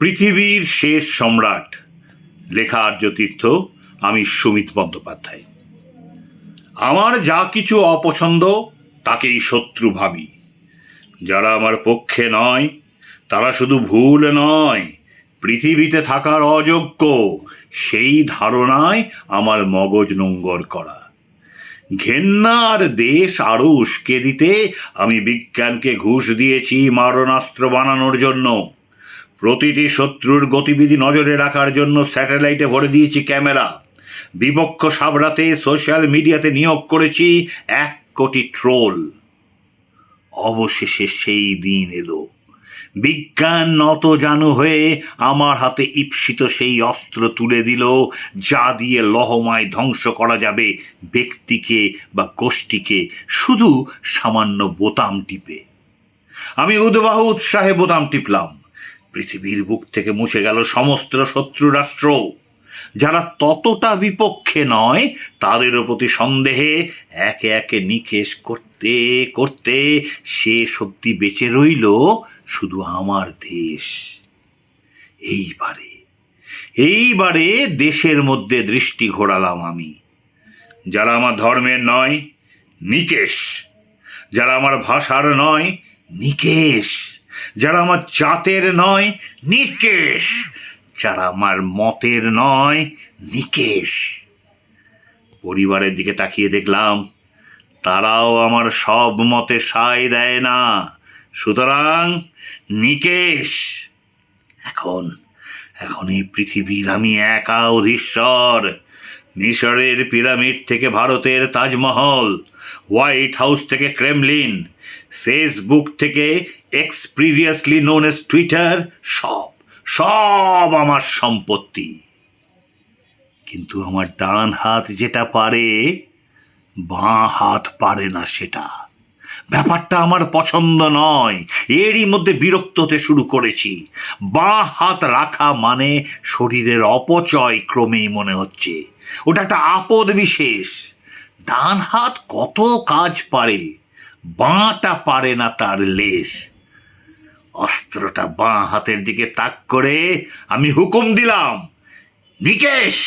পৃথিবীর শেষ সম্রাট, লেখা আর্যতীর্থ। আমি সুমিত বন্দ্যোপাধ্যায়। আমার যা কিছু অপছন্দ তাকেই শত্রু ভাবি। যারা আমার পক্ষে নয় তারা শুধু ভুল নয়, পৃথিবীতে থাকার অযোগ্য, সেই ধারণায় আমার মগজ নোঙ্গর করা। ঘেন্না আর দেশ আরও উস্কে দিতে আমি বিজ্ঞানকে ঘুষ দিয়েছি মারণাস্ত্র বানানোর জন্য। প্রতিটি শত্রুর গতিবিধি নজরে রাখার জন্য স্যাটেলাইটে ভরে দিয়েছি ক্যামেরা। বিপক্ষ সাবরাতে সোশ্যাল মিডিয়াতে নিয়োগ করেছি 1 কোটি ট্রোল। অবশেষে সেই দিন এলো, বিজ্ঞান নতজানু হয়ে আমার হাতে ঈপ্সিত সেই অস্ত্র তুলে দিল, যা দিয়ে লহমায় ধ্বংস করা যাবে ব্যক্তিকে বা গোষ্ঠীকে শুধু সামান্য বোতাম টিপে। আমি উদ্বাহ উৎসাহে বোতাম টিপলাম। পৃথিবীর বুক থেকে মুছে গেল সমস্ত শত্রু রাষ্ট্র। যারা ততটা বিপক্ষে নয় তাদের প্রতি সন্দেহে একে একে নিকেশ করতে করতে শেষ অবধি বেঁচে রইল শুধু আমার দেশ। এইবারে দেশের মধ্যে দৃষ্টি ঘোরালাম আমি। যারা আমার ধর্মের নয়, নিকেশ। যারা আমার ভাষার নয়, নিকেশ। যারা আমার জাতের নয়, নিকেশ। যারা আমার মতের নয়, নিকেশ। পরিবারের দিকে তাকিয়ে দেখলাম তারাও আমার সব মতে সায় দেয় না, সুতরাং নিকেশ। এখন এই পৃথিবীর আমি একা অধীশ্বর। মিশরের পিরামিড থেকে ভারতের তাজমহল, হোয়াইট হাউস থেকে ক্রেমলিন, ফেসবুক থেকে x previously known as Twitter, সব আমার সম্পত্তি। কিন্তু আমার ডান হাত যেটা পারে, বাঁ হাত পারে না সেটা। ব্যাপারটা আমার পছন্দ নয়, এরই মধ্যে বিরক্ত হতে শুরু করেছি। বাঁ হাত রাখা মানে শরীরের অপচয় ক্রমেই মনে হচ্ছে। ওটা একটা আপদ বিশেষ। ডান হাত কত কাজ পারে, বাঁটা পারে না তার লেশ। অস্ত্রটা বাঁ হাতের দিকে তাক করে আমি হুকুম দিলাম, নিকেশ।